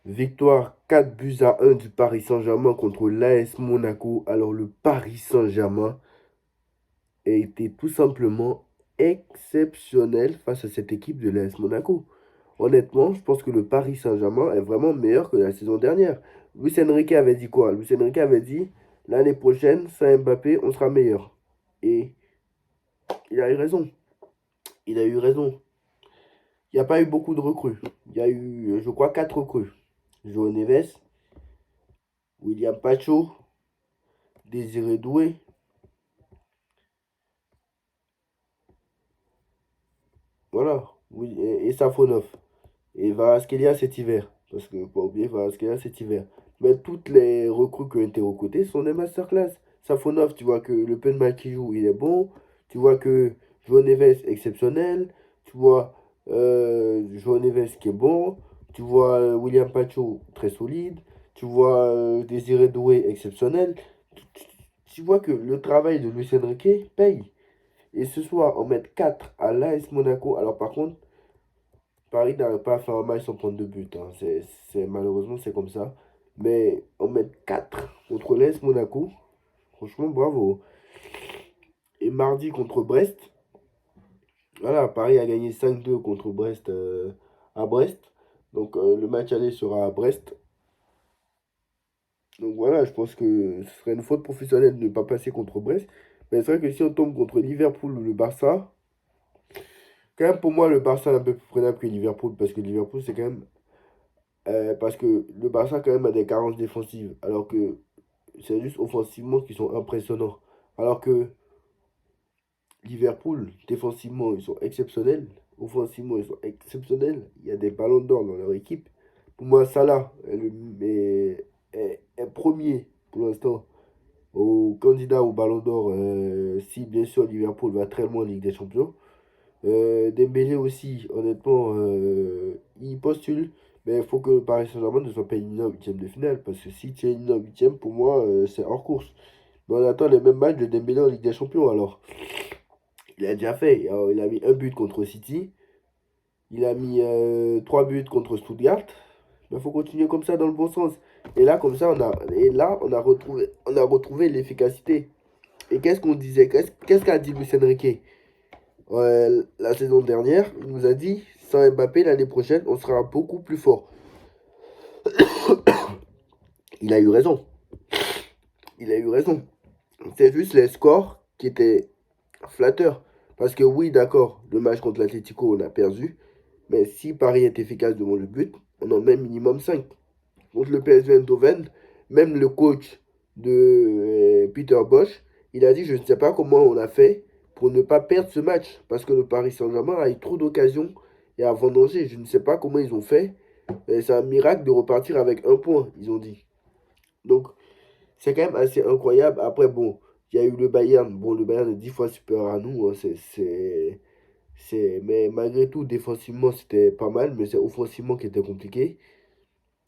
Victoire 4 buts à 1 du Paris Saint-Germain contre l'AS Monaco. Alors le Paris Saint-Germain a été tout simplement exceptionnel face à cette équipe de l'AS Monaco. Honnêtement, je pense que le Paris Saint-Germain est vraiment meilleur que la saison dernière. Luis Enrique avait dit quoi? Luis Enrique avait dit l'année prochaine, sans Mbappé, on sera meilleur. Et il a eu raison. Il a eu raison. Il n'y a pas eu beaucoup de recrues. Il y a eu, je crois, 4 recrues. João Neves, William Pacho, Désiré Doué, voilà, oui, et Safonov. Et Kvaratskhelia cet hiver. Parce que, faut pas oublier, Kvaratskhelia cet hiver. Mais toutes les recrues qui ont été recrutées sont des masterclass. Safonov, tu vois que le peu de mal qu'il joue, il est bon. Tu vois que João Neves, exceptionnel. Tu vois João Neves qui est bon. Tu vois William Pacho, très solide. Tu vois Désiré Doué, exceptionnel. Tu vois que le travail de Luis Enrique paye. Et ce soir, on met 4 à l'AS Monaco. Alors par contre, Paris n'arrive pas à faire un match sans prendre de but, hein. Malheureusement, c'est comme ça. Mais on met 4 contre l'AS Monaco. Franchement, bravo. Et mardi contre Brest. Voilà, Paris a gagné 5-2 contre Brest à Brest. Donc le match aller sera à Brest. Donc voilà, je pense que ce serait une faute professionnelle de ne pas passer contre Brest. Mais c'est vrai que si on tombe contre Liverpool ou le Barça, quand même pour moi le Barça est un peu plus prenable que Liverpool. Parce que Liverpool, c'est quand même. Parce que le Barça quand même a des carences défensives. Alors que c'est juste offensivement qu'ils sont impressionnants. Alors que Liverpool, défensivement, ils sont exceptionnels. Offensivement, ils sont exceptionnels. Il y a des ballons d'or dans leur équipe. Pour moi, Salah est premier pour l'instant au candidat au ballon d'or. Si bien sûr Liverpool va très loin en Ligue des Champions. Dembélé aussi, honnêtement, il postule. Mais il faut que Paris Saint-Germain ne soit pas éliminé en huitième de finale. Parce que si tu es éliminé en huitième, pour moi, c'est hors course. Mais on attend les mêmes matchs de Dembélé en Ligue des Champions. Alors, il a déjà fait. Il a mis un but contre City. Il a mis 3 buts contre Stuttgart. Il faut continuer comme ça dans le bon sens. Et là, comme ça, on a retrouvé l'efficacité. Et qu'est-ce qu'on disait? Qu'est-ce qu'a dit Luis Enrique? La saison dernière, il nous a dit, sans Mbappé, l'année prochaine, on sera beaucoup plus fort. Il a eu raison. Il a eu raison. C'est juste les scores qui étaient flatteurs. Parce que oui, d'accord, le match contre l'Atlético, on a perdu. Mais si Paris est efficace devant le but, on en met minimum 5. Contre le PSV Eindhoven, même le coach de Peter Bosch, il a dit, je ne sais pas comment on a fait pour ne pas perdre ce match. Parce que le Paris Saint-Germain a eu trop d'occasions et a vendangé. Je ne sais pas comment ils ont fait. C'est un miracle de repartir avec un point, ils ont dit. Donc, c'est quand même assez incroyable. Après, bon, il y a eu le Bayern. Bon, le Bayern est 10 fois supérieur à nous, hein. Mais malgré tout, défensivement, c'était pas mal. Mais c'est offensivement qui était compliqué.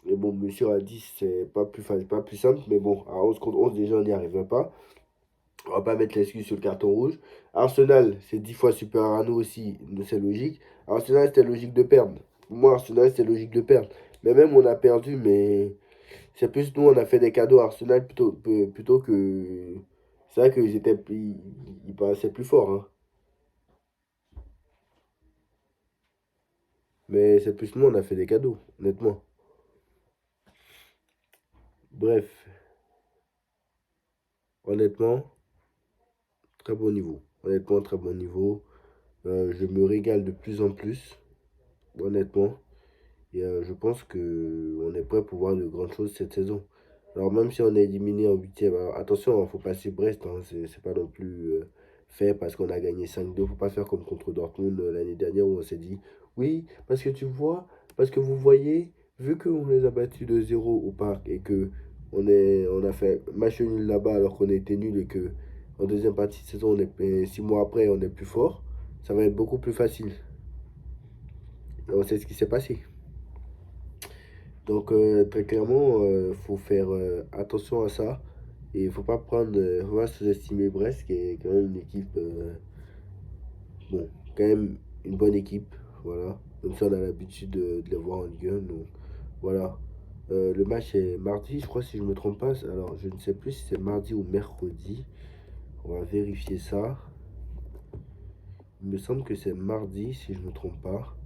Et bon, monsieur a dit c'est pas plus facile, pas plus simple. Mais bon, à 11 contre 11, déjà, on n'y arriverait pas. On va pas mettre l'excuse sur le carton rouge. Arsenal, c'est 10 fois supérieur à nous aussi. C'est logique. Arsenal, c'était logique de perdre. Pour moi, Arsenal, c'était logique de perdre. Mais même, on a perdu, mais c'est plus nous, on a fait des cadeaux à Arsenal plutôt que. C'est vrai ils paraissaient plus forts, hein. Mais c'est plus nous, on a fait des cadeaux, honnêtement. Bref, honnêtement, très bon niveau. Honnêtement, très bon niveau. Je me régale de plus en plus, honnêtement. Et je pense que on est prêt pour voir de grandes choses cette saison. Alors même si on est éliminé en huitième, alors attention, il faut passer Brest, hein, c'est pas non plus fait parce qu'on a gagné 5-2. Faut pas faire comme contre Dortmund l'année dernière où on s'est dit, oui, parce que tu vois, parce que vous voyez, vu qu'on les a battus de 0 au parc et que on a fait match nul là-bas alors qu'on était nul et que en deuxième partie de saison, 6 mois après, on est plus fort, ça va être beaucoup plus facile. Et on sait ce qui s'est passé. Donc très clairement, faut faire attention à ça. Et il faut pas sous-estimer Brest, qui est quand même une équipe, bon, quand même une bonne équipe, voilà. Même si on a l'habitude de les voir en Ligue 1, donc voilà. Le match est mardi, je crois, si je ne me trompe pas. Alors, je ne sais plus si c'est mardi ou mercredi. On va vérifier ça. Il me semble que c'est mardi, si je ne me trompe pas.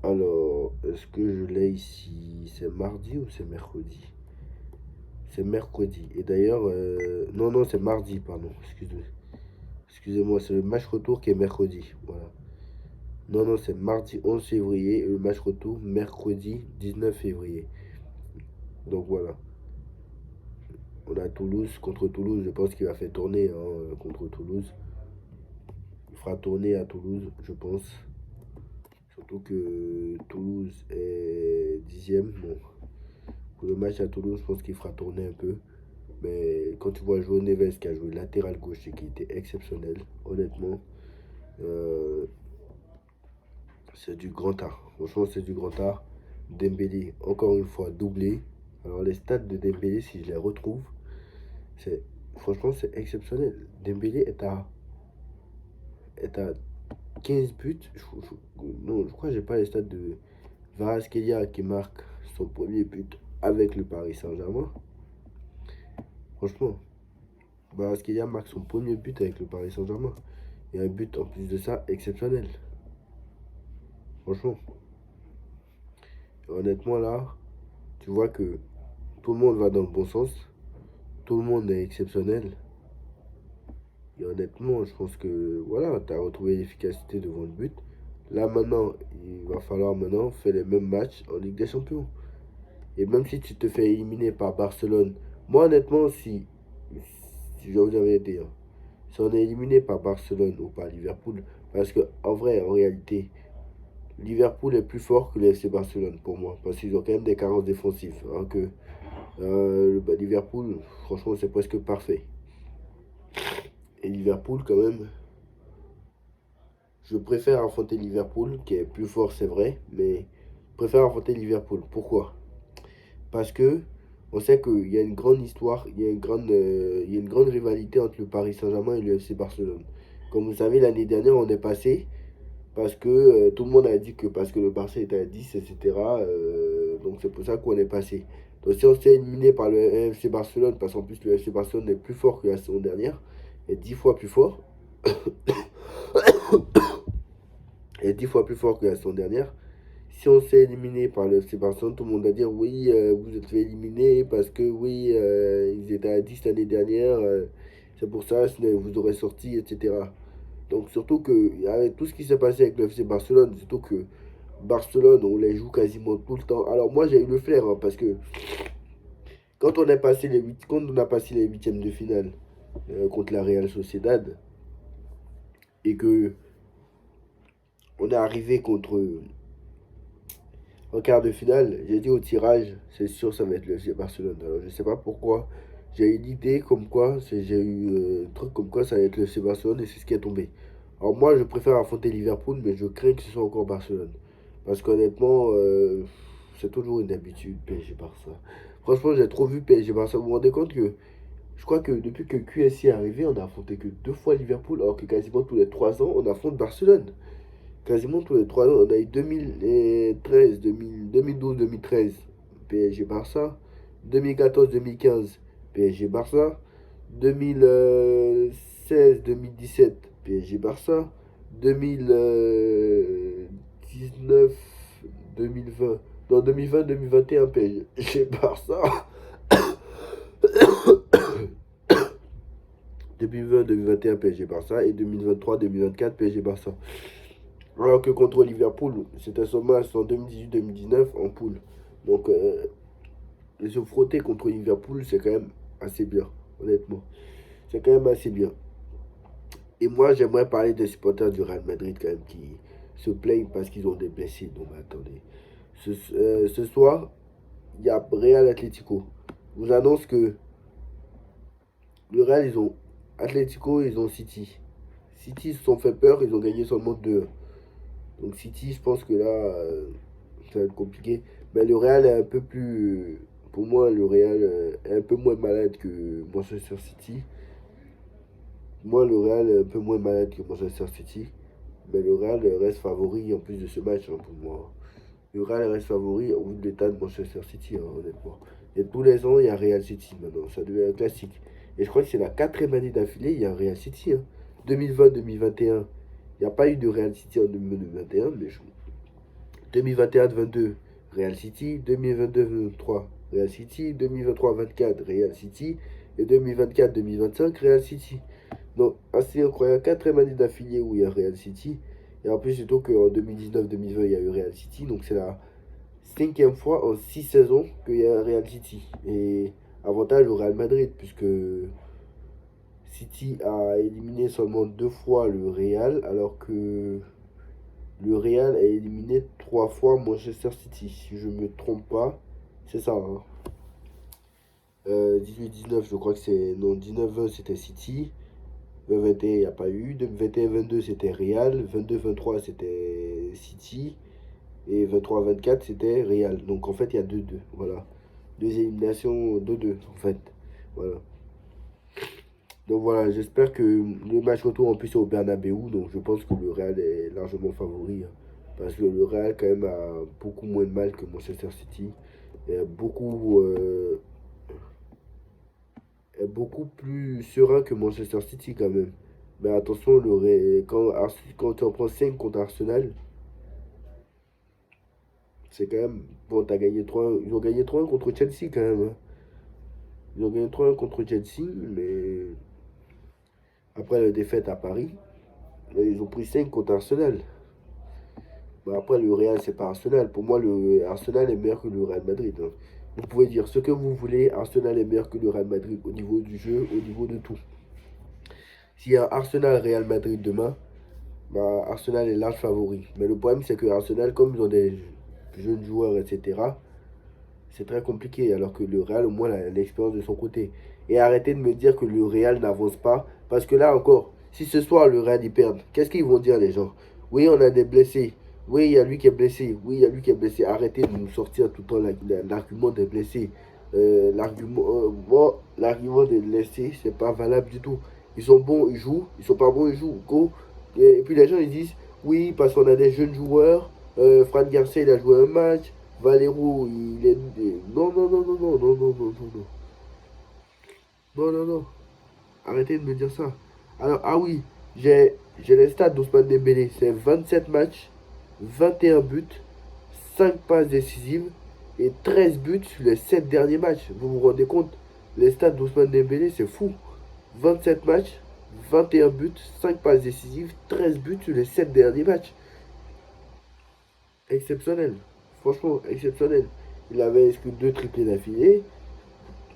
Alors, est-ce que je l'ai ici? C'est mardi ou c'est mercredi? C'est mercredi. Et d'ailleurs, non, non, c'est mardi, pardon. Excusez-moi, c'est le match retour qui est mercredi. Voilà. Non, non, c'est mardi 11 février et le match retour mercredi 19 février. Donc voilà. On a Toulouse contre Toulouse. Je pense qu'il va faire tourner contre Toulouse. Il fera tourner à Toulouse, je pense. Surtout que Toulouse est dixième. Bon, pour le match à Toulouse, je pense qu'il fera tourner un peu. Mais quand tu vois João Neves qui a joué latéral gauche et qui était exceptionnel, honnêtement, euh, c'est du grand art. Franchement, c'est du grand art. Dembélé, encore une fois, doublé. Alors les stats de Dembélé, si je les retrouve, c'est franchement c'est exceptionnel. Dembélé est à 15 buts. Non, je crois que j'ai pas les stats de Kvaratskhelia qui marque son premier but avec le Paris Saint-Germain. Franchement, Kvaratskhelia marque son premier but avec le Paris Saint-Germain. Et un but en plus de ça exceptionnel. Franchement. Honnêtement là, tu vois que tout le monde va dans le bon sens. Tout le monde est exceptionnel. Et honnêtement, je pense que voilà, tu as retrouvé l'efficacité devant le but. Là maintenant, il va falloir maintenant faire les mêmes matchs en Ligue des Champions. Et même si tu te fais éliminer par Barcelone, moi honnêtement, si je vous avais été, si on est éliminé par Barcelone ou par Liverpool, parce que en vrai, en réalité, Liverpool est plus fort que le FC Barcelone pour moi, parce qu'ils ont quand même des carences défensives. Hein, que Liverpool, franchement, c'est presque parfait. Et Liverpool, quand même, je préfère affronter Liverpool, qui est plus fort, c'est vrai, mais je préfère affronter Liverpool. Pourquoi? Parce que on sait qu'il y a une grande histoire, il y a une grande rivalité entre le Paris Saint-Germain et le FC Barcelone. Comme vous savez, l'année dernière, on est passé parce que tout le monde a dit que parce que le Barça était à 10, etc. Donc c'est pour ça qu'on est passé. Donc si on s'est éliminé par le FC Barcelone, parce qu'en plus le FC Barcelone est plus fort que la saison dernière, est 10 fois plus fort, est 10 fois plus fort que la saison dernière. Si on s'est éliminé par le FC Barcelone, tout le monde va dire oui, vous êtes fait éliminer parce que oui, ils étaient à 10 l'année dernière, c'est pour ça, sinon vous aurez sorti, etc. Donc surtout que avec tout ce qui s'est passé avec le FC Barcelone, surtout que Barcelone, on les joue quasiment tout le temps. Alors moi j'ai eu le flair hein, parce que quand on a passé les huitièmes de finale contre la Real Sociedad et que on est arrivé contre en quart de finale, j'ai dit au tirage, c'est sûr ça va être le FC Barcelone. Alors je sais pas pourquoi, j'ai eu l'idée comme quoi, j'ai eu un truc comme quoi ça va être le FC Barcelone et c'est ce qui est tombé. Alors moi je préfère affronter Liverpool, mais je crains que ce soit encore Barcelone. Parce qu'honnêtement, c'est toujours une habitude PSG Barça. Franchement, j'ai trop vu PSG Barça. Vous vous rendez compte que je crois que depuis que QSI est arrivé, on a affronté que deux fois Liverpool, alors que quasiment tous les 3 ans, on affronte Barcelone. Quasiment tous les 3 ans, on a eu 2013, 2012, 2013, PSG Barça, 2014, 2015, PSG Barça, 2016, 2017, PSG Barça, 2019, 2020, non 2020, 2021, PSG Barça, 2020, 2021, PSG Barça et 2023, 2024, PSG Barça. Alors que contre Liverpool, c'était son match en 2018-2019 en poule. Donc, se frotter contre Liverpool, c'est quand même assez bien, honnêtement. C'est quand même assez bien. Et moi, j'aimerais parler des supporters du Real Madrid quand même qui se plaignent parce qu'ils ont des blessés. Non, mais attendez. Ce soir, il y a Real Atlético. Je vous annonce que le Real, ils ont Atlético, ils ont City. City se sont fait peur, ils ont gagné seulement 2. Donc City, je pense que là, ça va être compliqué. Mais le Real est un peu plus... Pour moi, le Real est un peu moins malade que Manchester City. Moi, le Real est un peu moins malade que Manchester City. Mais le Real reste favori en plus de ce match hein, pour moi. Le Real reste favori au vu de l'état de Manchester City, hein, honnêtement. Et tous les ans, il y a Real City maintenant. Ça devient un classique. Et je crois que c'est la quatrième année d'affilée, il y a Real City. Hein. 2020-2021, il n'y a pas eu de Real City en 2021, mais 2021-22, Real City. 2022-23, Real City. 2023-24, Real City. Et 2024-2025, Real City. Donc, assez incroyable. Quatrième année d'affilée où il y a Real City. Et en plus, surtout qu'en 2019-2020, il y a eu Real City. Donc, c'est la cinquième fois en 6 saisons qu'il y a un Real City. Et avantage au Real Madrid, puisque City a éliminé seulement 2 fois le Real, alors que le Real a éliminé 3 fois Manchester City. Si je ne me trompe pas, c'est ça. Hein. 18-19, je crois que c'est. Non, 19-20, c'était City. 20-21, il n'y a pas eu. 21-22, c'était Real. 22-23, c'était City. Et 23-24, c'était Real. Donc en fait, il y a 2-2. Voilà. 2 éliminations, 2-2, en fait. Voilà. Donc voilà, j'espère que le match retour en plus est au Bernabeu. Donc je pense que le Real est largement favori. Hein. Parce que le Real, quand même, a beaucoup moins de mal que Manchester City. Et est beaucoup plus serein que Manchester City, quand même. Mais attention, quand tu en prends 5 contre Arsenal, c'est quand même. Bon, t'as gagné 3. Ils ont gagné 3-1 contre Chelsea, quand même. Hein. Ils ont gagné 3-1 contre Chelsea, mais après la défaite à Paris, ils ont pris 5 contre Arsenal. Mais après, le Real, c'est pas Arsenal. Pour moi, le Arsenal est meilleur que le Real Madrid. Hein. Vous pouvez dire ce que vous voulez, Arsenal est meilleur que le Real Madrid au niveau du jeu, au niveau de tout. S'il y a Arsenal-Real Madrid demain, bah, Arsenal est large favori. Mais le problème, c'est que Arsenal, comme ils ont des jeunes joueurs, etc., c'est très compliqué. Alors que le Real, au moins, a l'expérience de son côté. Et arrêtez de me dire que le Real n'avance pas. Parce que là encore, si ce soir le Real y perd, qu'est-ce qu'ils vont dire les gens? Oui, on a des blessés. Oui, il y a lui qui est blessé. Oui, il y a lui qui est blessé. Arrêtez de nous sortir tout le temps l'argument des blessés. L'argument des blessés, c'est pas valable du tout. Ils sont bons, ils jouent. Ils sont pas bons, ils jouent. Go. Et puis les gens, ils disent, oui, parce qu'on a des jeunes joueurs. Fran Garcia, il a joué un match. Valero, il est. Non, non, non, non, non, non, non, non, non, non. Non, non, non. Arrêtez de me dire ça. Alors, ah oui, j'ai les stats d'Ousmane Dembélé. C'est 27 matchs, 21 buts, 5 passes décisives et 13 buts sur les 7 derniers matchs. Vous vous rendez compte? Les stats d'Ousmane Dembélé, c'est fou. 27 matchs, 21 buts, 5 passes décisives, 13 buts sur les 7 derniers matchs. Exceptionnel. Franchement, exceptionnel. Il avait inscrit 2 triplés d'affilée.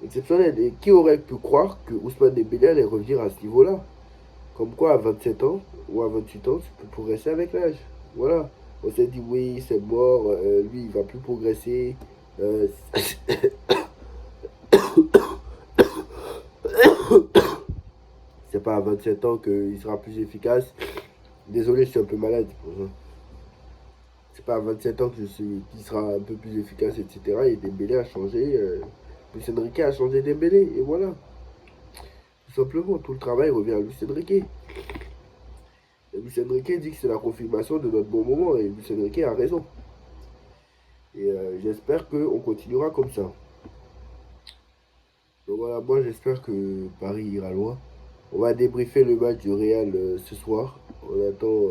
Exceptionnel. Et qui aurait pu croire que Ousmane Dembélé allait revenir à ce niveau-là? Comme quoi, à 27 ans ou à 28 ans, tu peux progresser avec l'âge. Voilà. On s'est dit, oui, c'est mort, lui, il va plus progresser. Euh, c'est pas à 27 ans qu'il sera plus efficace. Désolé, je suis un peu malade. C'est pas à 27 ans qu'il sera un peu plus efficace, etc. Et Dembélé a changé. Luis Enrique a changé Dembélé. Et voilà. Tout simplement, tout le travail revient à Luis Enrique. Et Luis Enrique dit que c'est la confirmation de notre bon moment. Et Luis Enrique a raison. Et j'espère qu'on continuera comme ça. Donc voilà, moi j'espère que Paris ira loin. On va débriefer le match du Real ce soir. On attend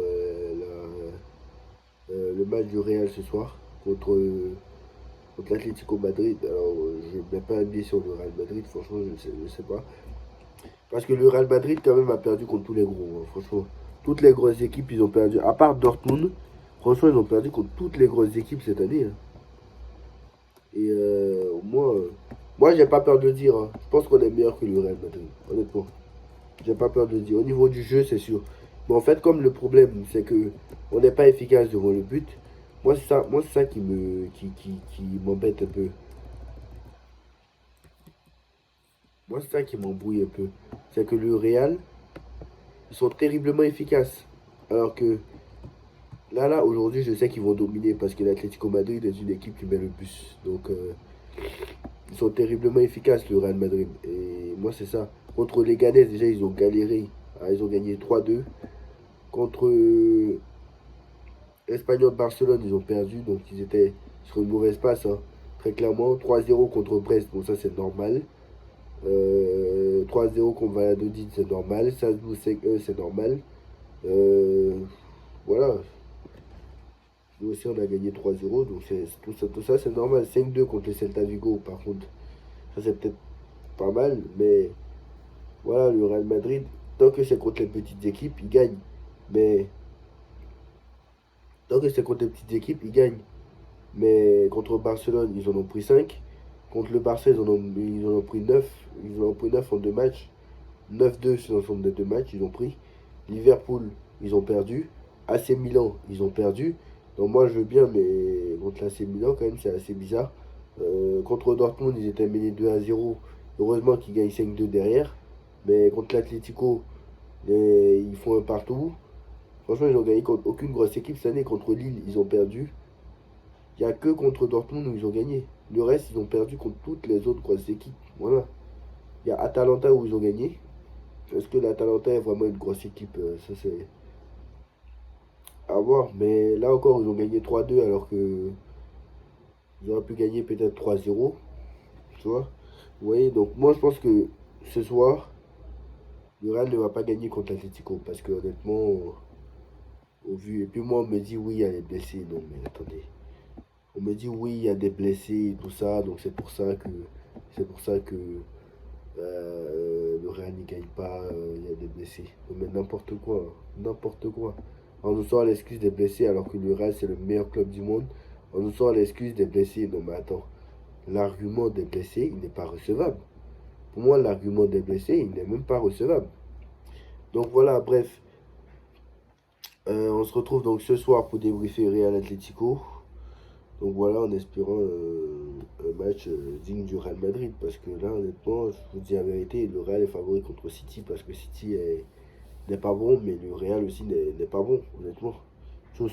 le match du Real ce soir contre l'Atlético Madrid. Alors je ne mets pas un billet sur le Real Madrid, franchement je sais pas. Parce que le Real Madrid quand même a perdu contre tous les gros, hein, franchement. Toutes les grosses équipes ils ont perdu. À part Dortmund, franchement ils ont perdu contre toutes les grosses équipes cette année. Hein. Et moi j'ai pas peur de le dire. Hein. Je pense qu'on est meilleur que le Real Madrid, honnêtement. J'ai pas peur de le dire. Au niveau du jeu, c'est sûr. Mais en fait, comme le problème, c'est que on n'est pas efficace devant le but, moi, c'est ça qui m'embête un peu. Moi, c'est ça qui m'embrouille un peu. C'est que le Real, ils sont terriblement efficaces. Alors que aujourd'hui, je sais qu'ils vont dominer parce que l'Atlético Madrid est une équipe qui met le bus. Donc, ils sont terriblement efficaces, le Real Madrid. Et moi, c'est ça. Contre les Ganes, déjà, ils ont galéré. Ah, ils ont gagné 3-2. Contre Espanyol Barcelone, ils ont perdu, donc ils étaient sur une mauvaise passe, hein. Très clairement. 3-0 contre Brest, bon ça c'est normal. 3-0 contre Valladolid, c'est normal. Salzbourg 5-1, c'est normal. Euh, voilà. Nous aussi on a gagné 3-0, donc tout ça c'est normal. 5-2 contre le Celta Vigo, par contre, ça c'est peut-être pas mal, mais voilà, le Real Madrid, tant que c'est contre les petites équipes, il gagne. Mais tant que c'est contre les petites équipes, il gagne. Mais contre Barcelone, ils en ont pris 5. Contre le Barça, ils en ont pris 9. Ils en ont pris 9 en 2 matchs. 9-2 sur l'ensemble des 2 matchs, ils ont pris. Liverpool, ils ont perdu. AC Milan, ils ont perdu. Donc moi, je veux bien, mais contre l'AC Milan, quand même, c'est assez bizarre. Contre Dortmund, ils étaient menés 2-0. Heureusement qu'ils gagnent 5-2 derrière. Mais contre l'Atlético, ils font un partout. Franchement, ils ont gagné contre aucune grosse équipe cette année. Contre Lille, ils ont perdu. Il n'y a que contre Dortmund où ils ont gagné. Le reste, ils ont perdu contre toutes les autres grosses équipes. Voilà. Il y a Atalanta où ils ont gagné. Est-ce que l'Atalanta est vraiment une grosse équipe? Ça, c'est à voir. Mais là encore, ils ont gagné 3-2 alors que ils auraient pu gagner peut-être 3-0. Tu vois? Vous voyez, donc moi, je pense que ce soir, le Real ne va pas gagner contre l'Atlético. Parce que honnêtement, au vu. Et puis moi, on me dit oui, il y a les blessés. Non, mais attendez. On me dit oui, il y a des blessés et tout ça. Donc c'est pour ça que le Real n'y gagne pas, il y a des blessés. Mais n'importe quoi, hein, n'importe quoi. On nous sort l'excuse des blessés alors que le Real c'est le meilleur club du monde. On nous sort l'excuse des blessés. Non mais attends, l'argument des blessés, il n'est pas recevable. Pour moi, l'argument des blessés, il n'est même pas recevable. Donc voilà, bref. On se retrouve donc ce soir pour débriefer Real Atlético. Donc voilà, en espérant un match digne du Real Madrid. Parce que là, honnêtement, je vous dis la vérité, le Real est favori contre City. Parce que City n'est pas bon, mais le Real aussi n'est pas bon, honnêtement. Tous.